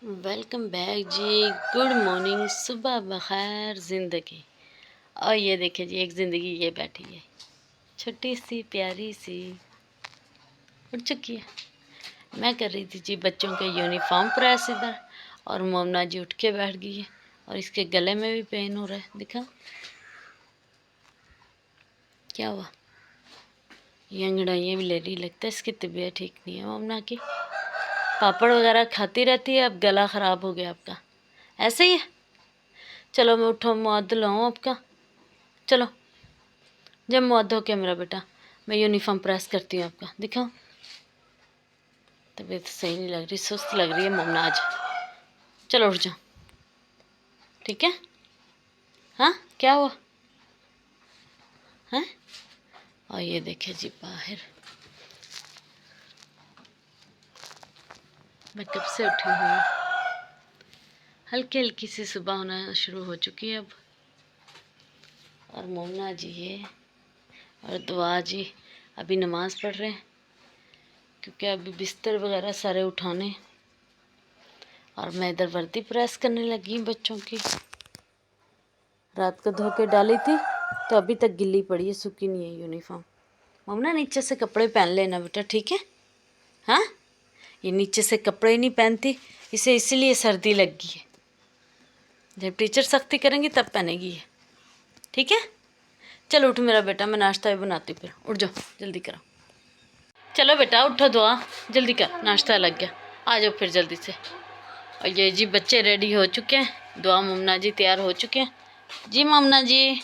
Welcome back जी। Good morning, सुबह बखैर ज़िंदगी। और ये देखिए जी, एक ज़िंदगी ये बैठी है, छोटी सी प्यारी सी, उठ चुकी है। मैं कर रही थी जी बच्चों के यूनिफॉर्म प्रेस इधर, और मोमना जी उठ के बैठ गई है, और इसके गले में भी पेन हो रहा है। दिखा क्या हुआ, ये अंगड़ाइयाँ भी ले रही, लगता है इसकी तबीयत ठीक नहीं है। मोमना की पापड़ वगैरह खाती रहती है, अब गला ख़राब हो गया आपका, ऐसे ही है। चलो मैं उठो, मुँह हाथ धुलाऊँ आपका। चलो जब मुँह हाथ धो के मेरा बेटा, मैं यूनिफॉर्म प्रेस करती हूँ आपका। दिखाओ, तबीयत सही नहीं लग रही, सुस्त लग रही है मोमना आज। चलो उठ जाओ, ठीक है। हाँ क्या हुआ है? और ये देखे जी बाहर, मैं कब से उठी हूँ। हल्की हल्की सी सुबह होना शुरू हो चुकी है अब। और मोमना जी ये और दुआ जी अभी नमाज़ पढ़ रहे हैं, क्योंकि अभी बिस्तर वगैरह सारे उठाने। और मैं इधर वर्दी प्रेस करने लगी बच्चों की। रात को धो के डाली थी तो अभी तक गिल्ली पड़ी है, सूखी नहीं है यूनिफॉर्म। मोमना नीचे से कपड़े पहन लेना बेटा, ठीक है। हाँ, ये नीचे से कपड़े नहीं पहनती, इसे इसीलिए सर्दी लग गई है। जब टीचर सख्ती करेंगी तब पहनेगी ये, ठीक है। चलो उठ मेरा बेटा, मैं नाश्ता भी बनाती हूँ, फिर उठ जाओ, जल्दी करो। चलो बेटा उठो, दुआ जल्दी कर, नाश्ता लग गया, आ जाओ फिर जल्दी से। और ये जी बच्चे रेडी हो चुके हैं, दुआ मोमना जी तैयार हो चुके हैं जी। मोमना जी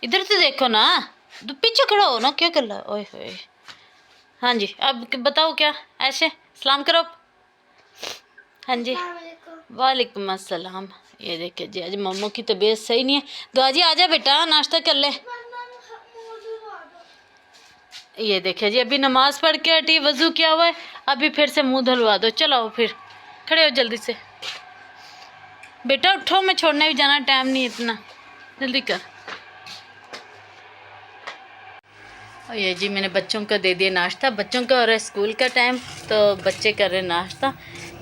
इधर से देखो ना, पीछे खड़ा हो ना, क्या कर रहा है? ओए होए। हाँ जी, अब बताओ क्या, ऐसे सलाम करो। हाँ जी, वालेकुम अस्सलाम। ये देखिए जी, आज मम्मू की तबीयत सही नहीं है। दुआ जी आजा बेटा, नाश्ता कर ले। ये देखिए जी, अभी नमाज पढ़ के हटी, वजू किया हुआ है, अभी फिर से मुंह धुलवा दो। चलो फिर खड़े हो जल्दी से बेटा, उठो, मैं छोड़ने भी जाना, टाइम नहीं इतना, जल्दी कर। और ये जी मैंने बच्चों को दे दिया नाश्ता, बच्चों का हो रहा है स्कूल का टाइम, तो बच्चे कर रहे नाश्ता।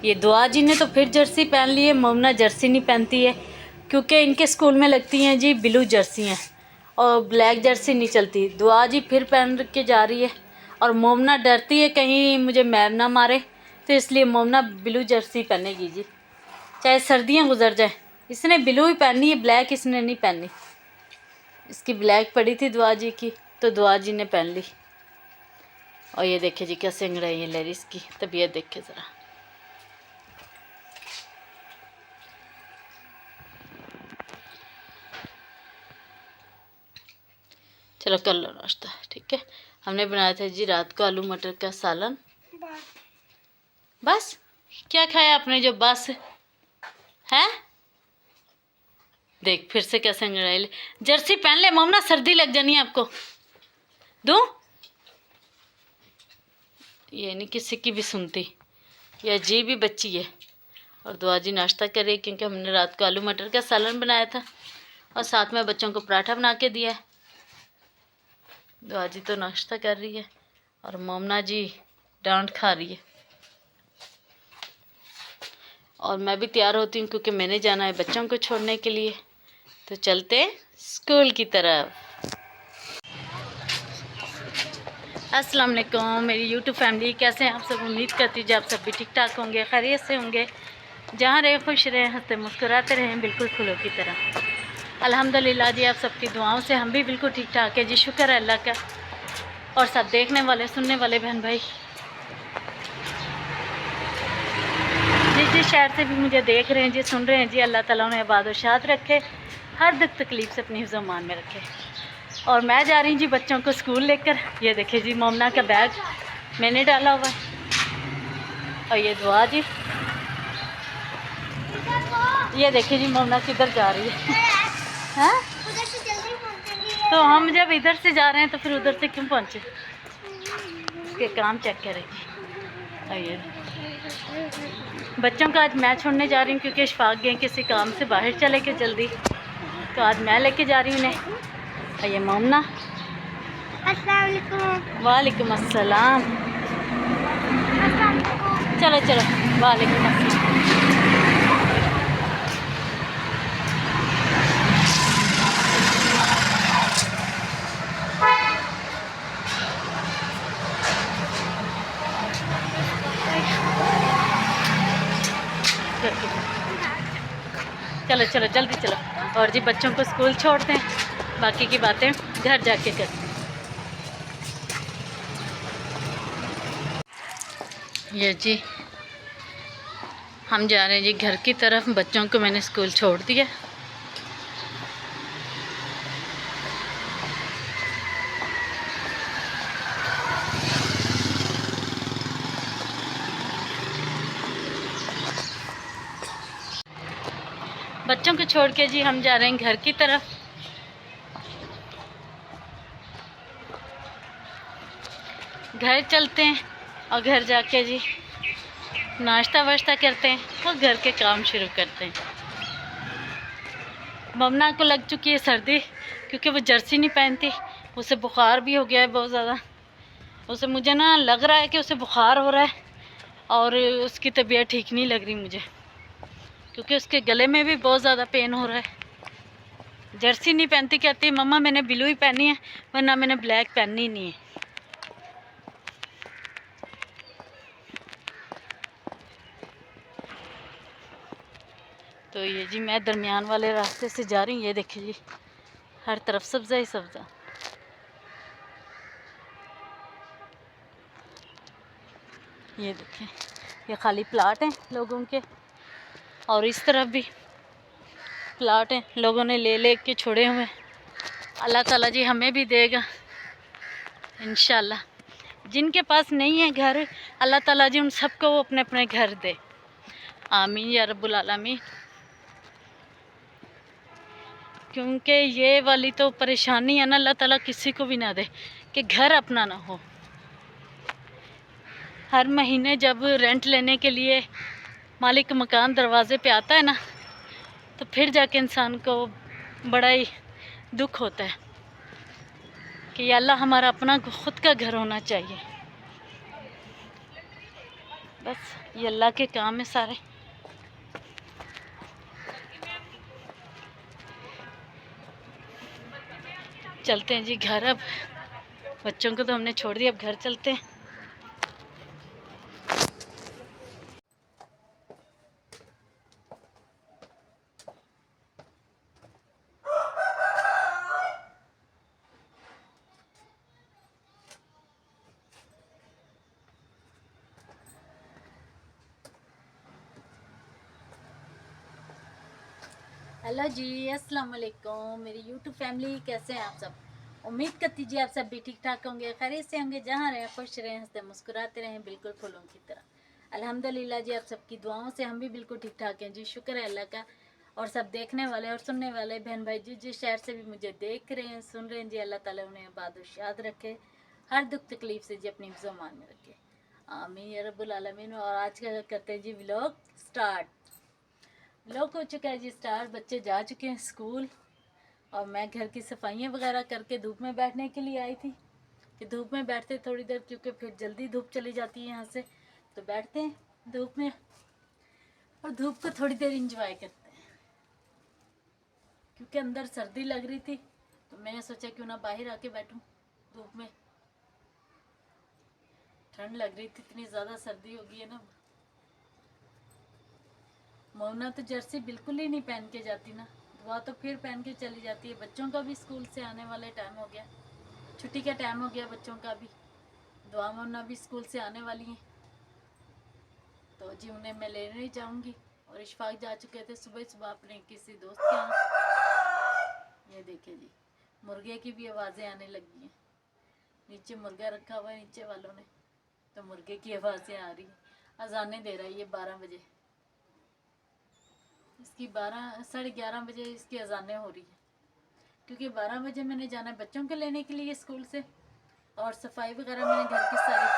ये दुआ जी ने तो फिर जर्सी पहन ली है, मोमना जर्सी नहीं पहनती है, क्योंकि इनके स्कूल में लगती हैं जी ब्लू जर्सी हैं, और ब्लैक जर्सी नहीं चलती। दुआ जी फिर पहन के जा रही है, और मोमना डरती है कहीं मुझे मैम ना मारे, तो इसलिए मोमना ब्लू जर्सी पहनेगी जी, चाहे सर्दियाँ गुजर जाए। इसने ब्लू ही पहनी है, ब्लैक इसने नहीं पहनी। इसकी ब्लैक पड़ी थी दुआ जी की, तो दुआ जी ने पहन ली। और ये देखे जी कैसे अंगड़ाई है ले रही, इसकी तबीयत देखे ज़रा। चलो कर लो नाश्ता, ठीक है। हमने बनाया था जी रात को आलू मटर का सालन। बस क्या खाया आपने जो बस है? देख फिर से कैसे अंगड़ाई ले। जर्सी पहन ले मोमना, सर्दी लग जानी है आपको। दूं? ये नहीं किसी की भी सुनती, ये अजीब ही बच्ची है। और दुआ जी नाश्ता कर रही है, क्योंकि हमने रात को आलू मटर का सालन बनाया था, और साथ में बच्चों को पराठा बना के दिया है। दुआ जी तो नाश्ता कर रही है, और मोमना जी डांट खा रही है। और मैं भी तैयार होती हूँ, क्योंकि मैंने जाना है बच्चों को छोड़ने के लिए। तो चलते स्कूल की तरफ। अस्सलाम वालेकुम मेरी यूट्यूब फैमिली, कैसे हैं आप सब? उम्मीद करती हूँ आप सब भी ठीक ठाक होंगे, खैरियत से होंगे। जहाँ रहे खुश रहें, हंसते मुस्कुराते रहें, बिल्कुल फूलों की तरह। अल्हम्दुलिल्लाह जी, आप सबकी दुआओं से हम भी बिल्कुल ठीक ठाक है जी, शुक्र है अल्लाह का। और सब देखने वाले सुनने वाले बहन भाई जिस शहर से भी मुझे देख रहे हैं जी, सुन रहे हैं जी, अल्लाह ताला उन्हें आबाद और शाद रखे, हर दुख तकलीफ़ से अपनी हिफ्ज़-ओ-अमान में रखे। और मैं जा रही हूँ जी बच्चों को स्कूल लेकर। ये देखिए जी मोमना का बैग मैंने डाला हुआ है, और ये दुआ जी, ये देखिए जी मोमना किधर जा रही है। हाँ, तो हम जब इधर से जा रहे हैं तो फिर उधर से क्यों पहुँचे? उसके काम चेक करेंगे। और ये बच्चों का आज मैं छोड़ने जा रही हूँ, क्योंकि इशफाक गए किसी काम से बाहर चले के जल्दी, तो आज मैं लेके जा रही हूँ उन्हें। और ये मोमना, अस्सलाम वालेकुम। वालेकुम अस्सलाम। चलो चलो, वालेकुम अस्सलाम। चलो चलो जल्दी चलो। और जी बच्चों को स्कूल छोड़ते हैं, बाकी की बातें घर जाके करते हैं। ये जी हम जा रहे हैं जी घर की तरफ। बच्चों को मैंने स्कूल छोड़ दिया। बच्चों को छोड़ के जी हम जा रहे हैं घर की तरफ। घर चलते हैं और घर जाके जी नाश्ता वाश्ता करते हैं और घर के काम शुरू करते हैं। ममना को लग चुकी है सर्दी, क्योंकि वो जर्सी नहीं पहनती। उसे बुखार भी हो गया है बहुत ज़्यादा। उसे मुझे ना लग रहा है कि उसे बुखार हो रहा है और उसकी तबीयत ठीक नहीं लग रही मुझे, क्योंकि उसके गले में भी बहुत ज़्यादा पेन हो रहा है। जर्सी नहीं पहनती, कहती है मम्मा मैंने ब्लू ही पहनी है, वरना मैंने ब्लैक पहननी नहीं है। तो ये जी मैं दरमियान वाले रास्ते से जा रही हूँ। ये देखिए जी हर तरफ सब्ज़ा ही सब्ज़ा। ये देखें, ये खाली प्लाट हैं लोगों के, और इस तरफ भी प्लाट हैं, लोगों ने ले ले के छोड़े हुए। अल्लाह ताला जी हमें भी देगा इंशाल्लाह। जिनके पास नहीं है घर, अल्लाह ताला जी उन सबको अपने अपने घर दे। आमीन या रब्बुल आलमीन। क्योंकि ये वाली तो परेशानी है ना, अल्लाह ताला किसी को भी ना दे कि घर अपना ना हो। हर महीने जब रेंट लेने के लिए मालिक मकान दरवाजे पे आता है ना, तो फिर जाके इंसान को बड़ा ही दुख होता है कि अल्लाह हमारा अपना खुद का घर होना चाहिए। बस ये अल्लाह के काम है सारे। चलते हैं जी घर। अब बच्चों को तो हमने छोड़ दिया, अब घर चलते हैं। हेलो जी, अस्सलाम वालेकुम मेरी यूट्यूब फैमिली, कैसे हैं आप सब। उम्मीद करती जी आप सब भी ठीक ठाक होंगे, खैरियत से होंगे, जहाँ रहें खुश रहें, हंसते मुस्कुराते रहें, बिल्कुल फूलों की तरह। अल्हम्दुलिल्लाह जी, आप सबकी दुआओं से हम भी बिल्कुल ठीक ठाक हैं जी, शुक्र है अल्लाह का। और सब देखने वाले और सुनने वाले बहन भाई जी जिस शहर से भी मुझे देख रहे हैं, सुन रहे हैं जी, अल्लाह ताला उन्हें आबाद रखे, हर दुख तकलीफ से जी अपनी हिफ्ज़-ओ-अमान में रखे। आमीन या रब्बुल आलमीन। और आज का करते हैं जी व्लॉग स्टार्ट। व्लॉग हो चुका है जी स्टार्ट, बच्चे जा चुके हैं स्कूल और मैं घर की सफाइयाँ वगैरह करके धूप में बैठने के लिए आई थी कि धूप में बैठते थोड़ी देर, क्योंकि फिर जल्दी धूप चली जाती है यहाँ से, तो बैठते हैं धूप में और धूप को थोड़ी देर इंजॉय करते हैं। क्योंकि अंदर सर्दी लग रही थी तो मैंने सोचा क्यों ना बाहर आके बैठूं धूप में। ठंड लग रही थी, इतनी ज़्यादा सर्दी हो गई है ना। मोना तो जर्सी बिल्कुल ही नहीं पहन के जाती ना, दुआ तो फिर पहन के चली जाती है। बच्चों का भी स्कूल से आने वाले टाइम हो गया, छुट्टी का टाइम हो गया बच्चों का भी। दुआ मोना भी स्कूल से आने वाली हैं, तो जी उन्हें मैं लेने जाऊंगी। और इशफाक जा चुके थे सुबह सुबह अपने किसी दोस्त के यहाँ। ये देखिए जी मुर्गे की भी आवाज़ें आने लगी हैं। नीचे मुर्गा रखा हुआ है नीचे वालों ने, तो मुर्गे की आवाज़ें आ रही हैं। अजाने दे रहा है ये 12 बजे, इसकी 12 साढ़े 11 बजे इसकी अजानें हो रही है, क्योंकि 12 बजे मैंने जाना है बच्चों को लेने के लिए स्कूल से। और सफाई वगैरह मैंने घर की सारी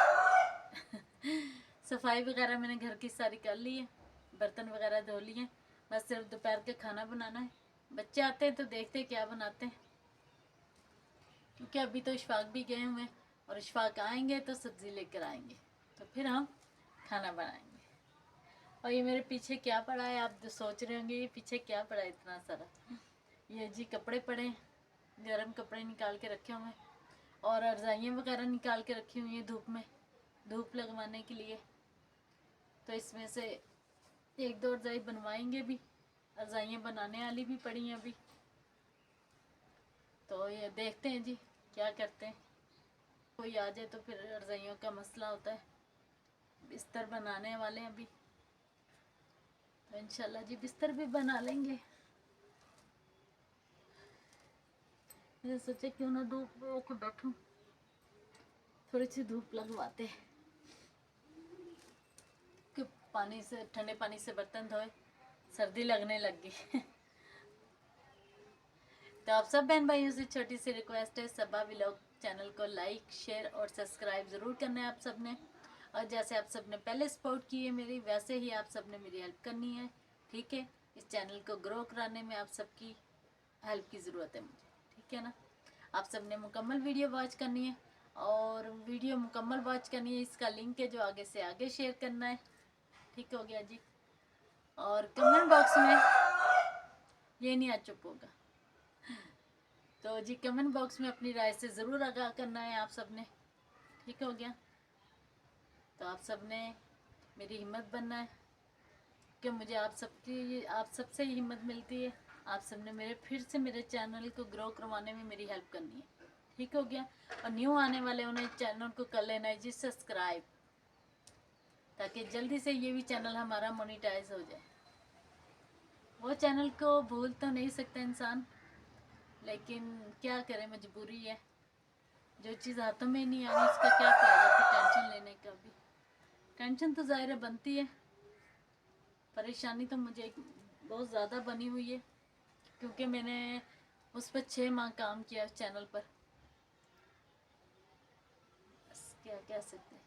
सफाई वगैरह मैंने घर की सारी कर ली है, बर्तन वगैरह धो लिए। बस सिर्फ दोपहर का खाना बनाना है। बच्चे आते हैं तो देखते हैं क्या बनाते हैं, क्योंकि अभी तो इशफाक भी गए हुए हैं और इशफाक आएंगे तो सब्ज़ी लेकर आएंगे, तो फिर हम खाना बनाएंगे। और ये मेरे पीछे क्या पड़ा है, आप जो सोच रहे होंगे ये पीछे क्या पड़ा है इतना सारा। ये जी कपड़े पड़े, गर्म कपड़े निकाल के रखे हुए हैं और रज़ाइयाँ वगैरह निकाल के रखी हुई हैं धूप में, धूप लगवाने के लिए। तो इसमें से एक दो रज़ाई बनवाएंगे भी रज़ाइयाँ बनाने वाली भी पड़ी हैं अभी। तो ये देखते हैं जी क्या करते हैं। कोई आ जाए तो फिर रज़ाइयों का मसला होता है। बिस्तर बनाने वाले हैं अभी, तो इंशाल्लाह जी बिस्तर भी बना लेंगे। मैंने सोचा क्यों ना धूप में होकर बैठूं, थोड़ी सी धूप लगवाते कि पानी से, ठंडे पानी से बर्तन धोए, सर्दी लगने लग गई। तो आप सब बहन भाइयों से छोटी सी रिक्वेस्ट है, सबा व्लॉग चैनल को लाइक शेयर और सब्सक्राइब ज़रूर करना है आप सब ने। और जैसे आप सब ने पहले सपोर्ट की है मेरी, वैसे ही आप सब ने मेरी हेल्प करनी है, ठीक है। इस चैनल को ग्रो कराने में आप सबकी हेल्प की ज़रूरत है मुझे, ठीक है ना। आप सब ने मुकम्मल वीडियो वॉच करनी है, और वीडियो मुकम्मल वॉच करनी है, इसका लिंक है जो आगे से आगे शेयर करना है, ठीक हो गया जी। और कमेंट बॉक्स में ये नहीं, आज चुप होगा, तो जी कमेंट बॉक्स में अपनी राय से ज़रूर आगाह करना है आप सब ने, ठीक हो गया। तो आप सब ने मेरी हिम्मत बनना है कि मुझे आप सबसे ही हिम्मत मिलती है। आप सब ने फिर से मेरे चैनल को ग्रो करवाने में मेरी हेल्प करनी है, ठीक हो गया। और न्यू आने वाले उन्हें चैनल को कर लेना है जी सब्सक्राइब, ताकि जल्दी से ये भी चैनल हमारा मोनेटाइज हो जाए। वो चैनल को भूल तो नहीं सकता इंसान, लेकिन क्या करें, मजबूरी है। जो चीज़ हाथों में नहीं आ रही उसका क्या फ़ायदा फिर टेंशन लेने का भी। टेंशन तो ज़ाहिर है बनती है, परेशानी तो मुझे बहुत ज़्यादा बनी हुई है, क्योंकि मैंने उस पर 6 माह काम किया उस चैनल पर। बस क्या कह सकते हैं,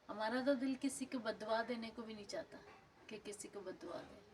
हमारा तो दिल किसी को बददुआ देने को भी नहीं चाहता कि किसी को बददुआ दे।